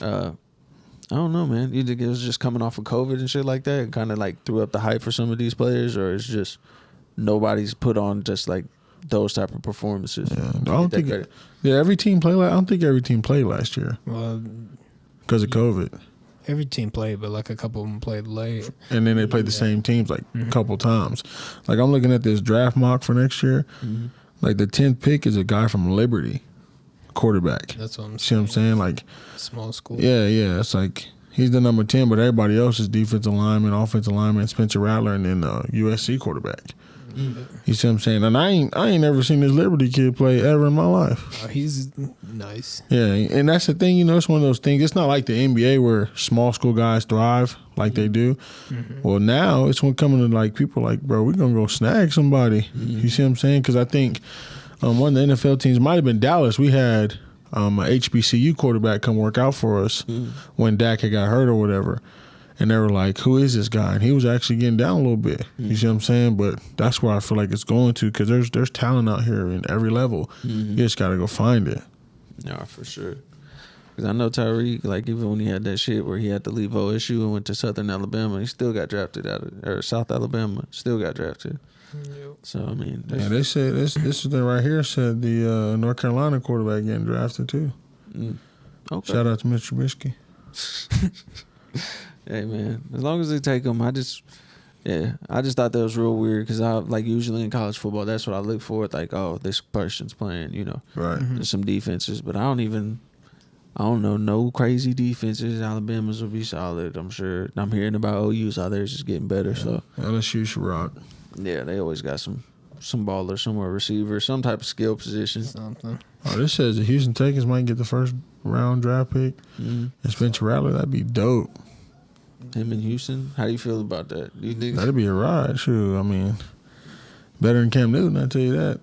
I don't know, man. You think it was just coming off of COVID and shit like that, and kind of threw up the hype for some of these players, or it's just nobody's put on just those type of performances? Yeah, I don't think. Every team played. I don't think every team played last year. Well, because of COVID. Every team played, but a couple of them played late. And then they played the same teams a couple times. I'm looking at this draft mock for next year. Mm-hmm. The 10th pick is a guy from Liberty, quarterback. That's what I'm saying. See what I'm saying? Small school. Yeah. It's he's the number 10, but everybody else is defensive lineman, offensive lineman, Spencer Rattler, and then USC quarterback. Mm-hmm. You see what I'm saying? And I ain't never seen this Liberty kid play ever in my life. He's nice. Yeah, and that's the thing. It's one of those things. It's not like the NBA where small school guys thrive like they do. Mm-hmm. Well, now it's when coming to people bro, we're going to go snag somebody. Mm-hmm. You see what I'm saying? Because I think one of the NFL teams, might have been Dallas, we had a HBCU quarterback come work out for us when Dak had got hurt or whatever. And they were like, who is this guy? And he was actually getting down a little bit. You see what I'm saying? But that's where I feel like it's going to, because there's talent out here in every level. You just got to go find it. Yeah, for sure. Because I know Tyreek, even when he had that shit where he had to leave OSU and went to Southern Alabama, he still got drafted or South Alabama, still got drafted. Yep. So, I mean. Yeah, they said, this thing right here said the North Carolina quarterback getting drafted too. Okay. Shout out to Mr. Trubisky. Hey, man, as long as they take them, I just thought that was real weird because usually in college football, that's what I look for. This person's playing, Right. There's some defenses, but I don't know, no crazy defenses. Alabama's will be solid, I'm sure. I'm hearing about OU's out there just getting better, so. LSU should rock. Yeah, they always got some ballers, somewhere receiver, some type of skill position. Something. Oh, this says the Houston Texans might get the first round draft pick. And Spencer Rattler, that'd be dope. Him in Houston? How do you feel about that? Do you think that'd be a ride? Sure. I mean, better than Cam Newton, I tell you that.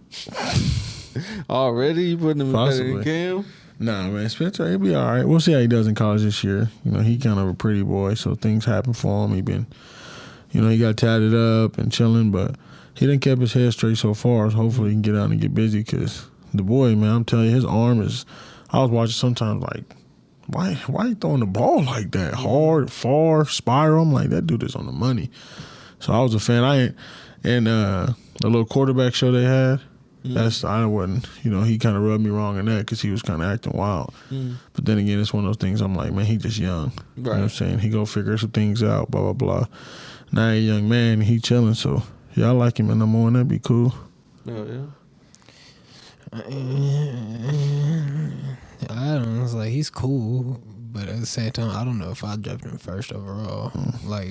Already? You putting him better than Cam? Nah, man, Spencer, he'll be all right. We'll see how he does in college this year. He kind of a pretty boy, so things happen for him. He been, he got tatted up and chilling, but he done kept his head straight so far. So hopefully he can get out and get busy, because the boy, man, I'm telling you, his arm is. I was watching sometimes why you throwing the ball like that? Hard, far, spiral. I'm like, that dude is on the money. So I was a fan. The little quarterback show they had, I wasn't, he kind of rubbed me wrong in that because he was kind of acting wild. But then again, it's one of those things I'm like, man, he just young. Right. You know what I'm saying? He go figure some things out, blah, blah, blah. Now he a young man, he chilling. So, yeah, I like him in number one. That'd be cool. Oh, yeah. I don't know. It's he's cool, but at the same time, I don't know if I'd draft him first overall.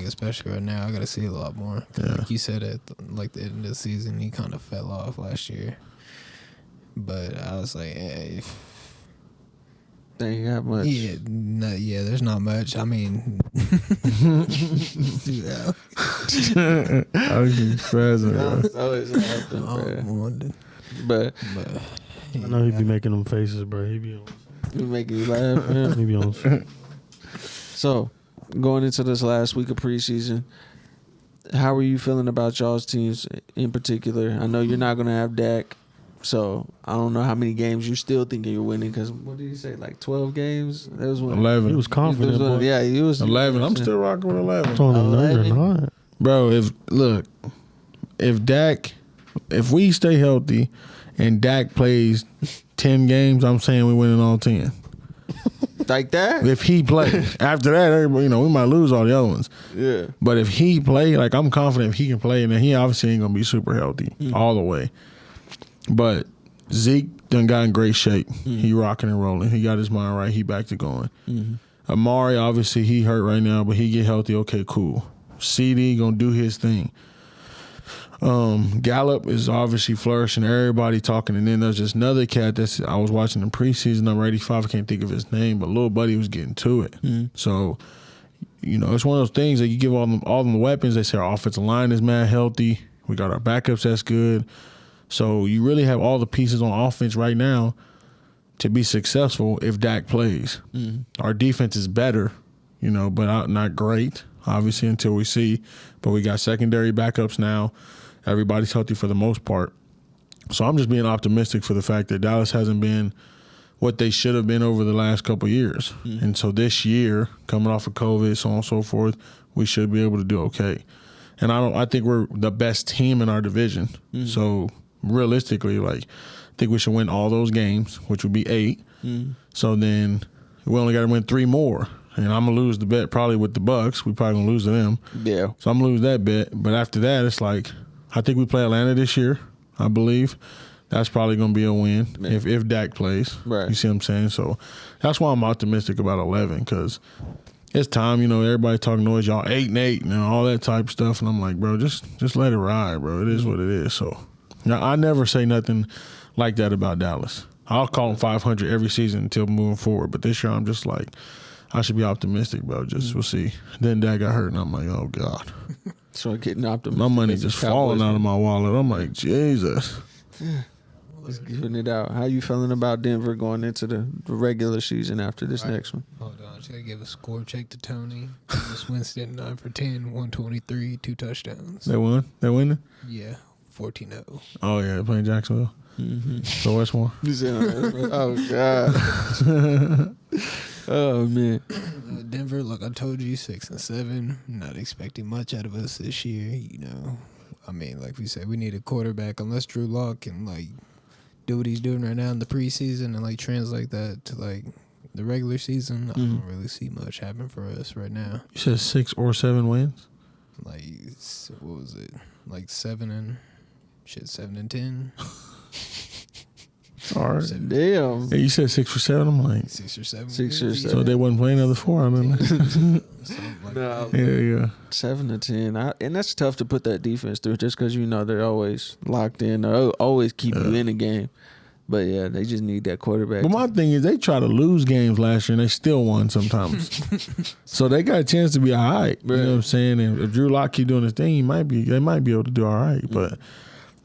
Especially right now, I got to see a lot more. Yeah. Like you said, at the end of the season, he kind of fell off last year. But I was like, hey, They ain't got much. Yeah, there's not much. I mean, yeah. I was present, bro. That's always happened, bro. But I know he be making them faces, bro. He be on. we making you laugh, man. He be on. So, going into this last week of preseason, how are you feeling about y'all's teams in particular? I know you're not going to have Dak, so I don't know how many games you still thinking you're winning. Because what did he say? Like 12 games? That was when 11. He was confident, boy. Yeah, he was 11. I'm still rocking with 11. No, you're not. Bro, if we stay healthy and Dak plays 10 games, I'm saying we winning all 10. like that. If he plays. After that, everybody, we might lose all the other ones. Yeah, But if he play, like I'm confident if he can play, and then he obviously ain't gonna be super healthy all the way. But Zeke done got in great shape. He rocking and rolling. He got his mind right. He back to going. Amari, obviously he hurt right now, but he get healthy. Okay, cool. CD gonna do his thing. Gallup is obviously flourishing. Everybody talking, and then there's this another cat I was watching in preseason. Number 85. I can't think of his name, but little buddy was getting to it. So, it's one of those things that you give all them the weapons. They say our offensive line is mad healthy. We got our backups that's good. So you really have all the pieces on offense right now to be successful if Dak plays. Our defense is better, but not great, obviously, until we see. But we got secondary backups now. Everybody's healthy for the most part. So I'm just being optimistic for the fact that Dallas hasn't been what they should have been over the last couple of years. And so this year, coming off of COVID, so on and so forth, we should be able to do okay. And I think we're the best team in our division. So realistically, I think we should win all those games, which would be 8. So then we only got to win 3 more. And I'm going to lose the bet probably with the Bucks. We probably going to lose to them. yeah. So I'm going to lose that bet. But after that, it's I think we play Atlanta this year, I believe. That's probably going to be a win if Dak plays. Right. You see what I'm saying? So that's why I'm optimistic about 11 because it's time. Everybody talking noise, y'all 8-8 and all that type of stuff. And I'm like, bro, just let it ride, bro. It is what it is. So I never say nothing like that about Dallas. I'll call them 500 every season until moving forward. But this year I'm just like, I should be optimistic, bro. We'll see. Then Dak got hurt, and I'm like, oh, God. So getting optimistic. My money just falling out of my wallet. I'm like, Jesus. Just giving it out. How you feeling about Denver going into the regular season after this next one? Hold on, should I give a score check to Tony? This Winston 9 for 10, 123, 2 touchdowns. They won? They winning? Yeah, 14-0. Oh, yeah, they're playing Jacksonville. So what's more? Oh, God. Oh, man. Denver, like I told you, 6-7. Not expecting much out of us this year. I mean, like we said, we need a quarterback. Unless Drew Lock can do what he's doing right now in the preseason and translate that to the regular season. I don't really see much happen for us right now. You said 6 or 7 wins? What was it? 7 and 10. All right. Damn. Hey, you said 6 or 7. I'm like 6 or 7. 6 or 7. So they wasn't playing the other 4. I remember. No. Yeah. 7 to 10. And that's tough to put that defense through just because they're always locked in. They always keep you in the game. But, yeah, they just need that quarterback. But my thing is they try to lose games last year and they still won sometimes. So they got a chance to be all right. You know what I'm saying? And if Drew Lock keep doing his thing, they might be able to do all right. But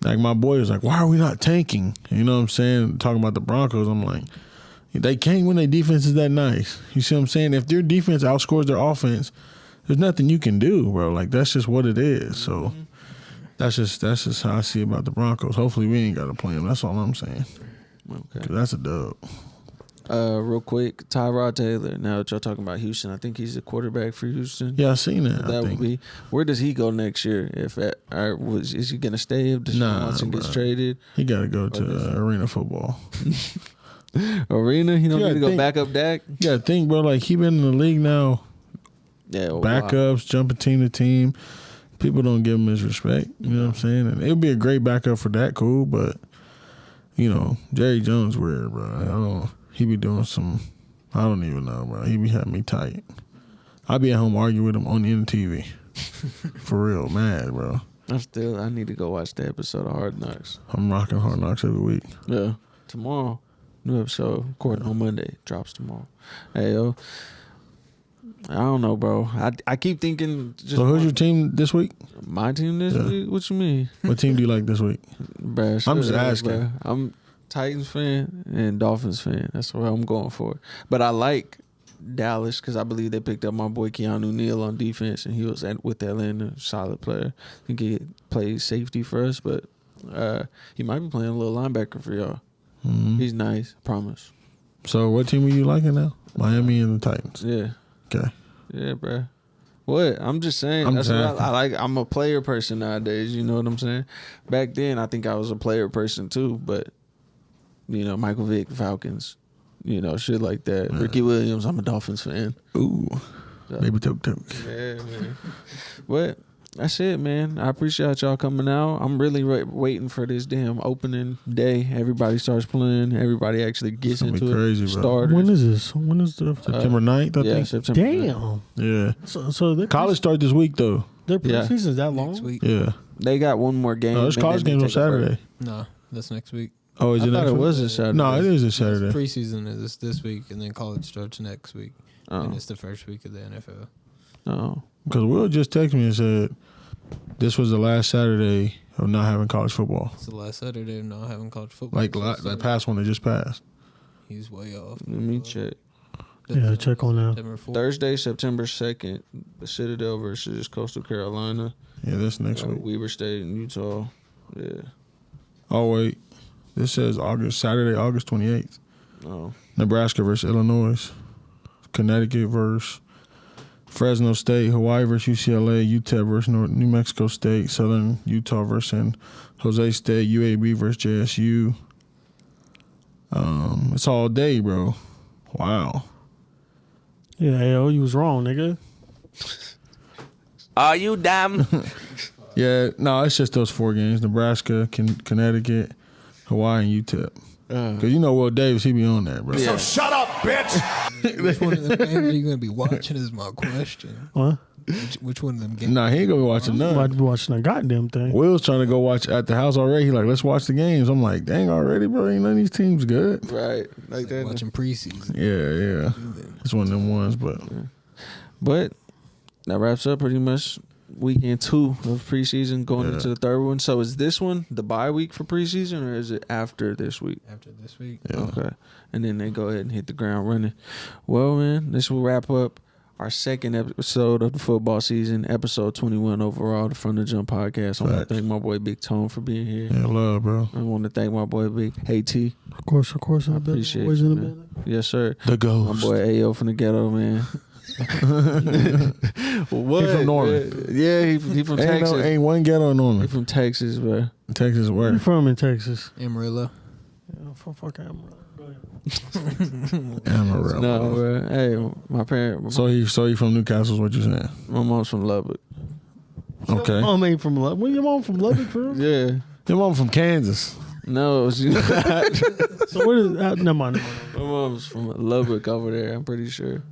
my boy was like, why are we not tanking? You know what I'm saying? Talking about the Broncos, I'm like, they can't when their defense is that nice. You see what I'm saying? If their defense outscores their offense, there's nothing you can do, bro. That's just what it is. So that's just how I see about the Broncos. Hopefully we ain't got to play them. That's all I'm saying. Okay. 'Cause that's a dub. Real quick, Tyrod Taylor. Now that y'all talking about Houston, I think he's the quarterback for Houston. Yeah, I seen that. That would be. Where does he go next year? Is he gonna stay if Deshaun Watson gets traded? He got to go to arena football. Arena? He don't need to go back up Dak? You got to think, bro. He been in the league now. Yeah, Backups, jumping team to team. People don't give him his respect. You know what I'm saying? And it would be a great backup for that, cool. But Jerry Jones weird, bro. He be doing some. I don't even know, bro. He be having me tight. I be at home arguing with him on the TV. For real, mad, bro. I need to go watch the episode of Hard Knocks. I'm rocking Hard Knocks every week. Yeah, tomorrow. New episode recording on Monday. Drops tomorrow. Hey, yo. I don't know, bro. I keep thinking. Just So who's your team this week? My team this week? What you mean? What team do you like this week? Bruh, I'm just shut up, asking. bruh. I'm Titans fan and Dolphins fan. That's what I'm going for. But I like Dallas because I believe they picked up my boy Keanu Neal on defense, and he was with Atlanta, solid player. I think he plays safety for us, but he might be playing a little linebacker for y'all. Mm-hmm. He's nice, promise. So what team are you liking now? Miami and the Titans. Yeah. Okay. Yeah, bro. What? I'm just saying. I'm That's saying. what I like. I'm a player person nowadays. You know what I'm saying? Back then, I think I was a player person too. But Michael Vick, Falcons, shit like that. Yeah. Ricky Williams. I'm a Dolphins fan. Ooh. So, Baby toke. yeah, man. But that's it, man. I appreciate y'all coming out. I'm really waiting for this damn opening day. Everybody starts playing. Everybody actually gets It's gonna be into crazy, it. bro. Starters. When is this? When is the September 9th, I Yeah, think. September. 9th. damn? Yeah. So their College start this week though. their Yeah. preseason's that long? Next week. Yeah. They got one more game. No, there's and college then they games on take a break. Saturday. No, that's next week. Oh, is I it thought next it week? was a Saturday. No, it is a Saturday. Preseason is this week, and then college starts next week, and Oh. it's the first week of the NFL. Oh. Because Will just texted me and said this was the last Saturday of not having college football. It's the last Saturday of not having college football. Like that past one that just passed. He's way off. Let me check. Yeah, check on that. September 4th. Thursday, September 2nd, the Citadel versus Coastal Carolina. Yeah, that's next week. Weber State in Utah. Yeah. Oh wait, this says Saturday, August 28th. Oh. Nebraska versus Illinois, Connecticut versus Fresno State, Hawaii versus UCLA, UTEP versus New Mexico State, Southern Utah versus San Jose State, UAB versus JSU. It's all day, bro. Wow. Yeah, AO, you was wrong, nigga. Are you dumb? Yeah, no, it's just those 4 games: Nebraska, Connecticut, Hawaii, and UTEP. Because Will Davis, he be on that, bro. Yeah. Shut up, bitch! Which one of them games are you going to be watching is my question. What? Which one of them games? Nah, he ain't gonna be watching I'm about none. to be watching that goddamn thing. Will's trying to go watch at the house already. He like, let's watch the games. I'm like, dang, already, bro. Ain't none of these teams good. Right. Like that. Watching preseason. Yeah. It's one of them ones, but But that wraps up pretty much weekend 2 of preseason going Yeah. into the third one. So is this one the bye week for preseason or is it after this week? After this week. yeah. Okay. And then they go ahead and hit the ground running. Well, man, this will wrap up our second episode of the football season, episode 21 overall, the From the Jump podcast. I want to Facts. thank my boy Big Tone for being here. Yeah, love, bro. I want to thank my boy Big Hey T. Of course, in the building. Appreciate Always you, in the man. building. Yes, sir. The My ghost. boy Ayo from the ghetto, man. What? He from Norman. Yeah, he from Ain't, Texas. ain't one ghetto in He Norman. from Texas, bro. Texas Where you where? from in Texas? Amarillo. Yeah, from fucking Amarillo. Go ahead. Amarillo. No, bro. Hey, my parents. So he from Newcastle is what you saying? My mom's from Lubbock. Okay. Your mom ain't from Lubbock. When your mom from Lubbock, bro? Yeah. Your mom from Kansas. No, she's not. So where is? Never mind. My mom's from Lubbock over there. I'm pretty sure.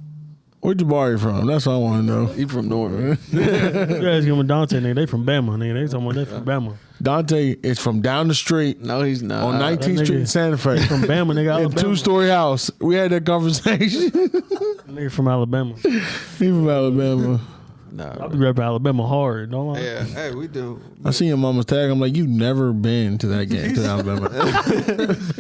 Where'd Jabari from? That's all I want to know. He from Norman. You guys give him Dante, nigga. They from Bama, nigga. They talking about they from Bama. Dante is from down the street No, he's not. on 19th that Street in nigga- Santa Fe. From Bama, nigga. In a Alabama. 2-story house. We had that conversation. Nigga from Alabama. He from Alabama. Nah. I be rapping Alabama hard. Don't lie. Yeah, hey, we do. I seen your mama's tag. I'm like, you've never been to that game, to Alabama.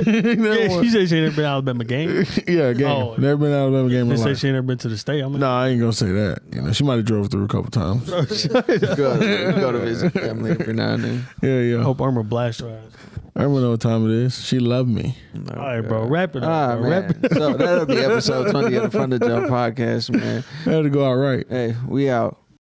Yeah, she said she ain't never been to Alabama game. Yeah, game. Oh. Never been to Alabama game in She my said life. she ain't never been to the state. I'm like, No, I ain't gonna say that. You know, she might have drove through a couple times. We go to visit family every now and then. Yeah. I hope Irma blast her ass. I remember know what time it is. She loved me. No, All right, bro. Wrap it up. Ah, bro. Wrap man. it. So that'll be episode 20 of the From the Jump podcast, man. I had to go out right. Hey, we out.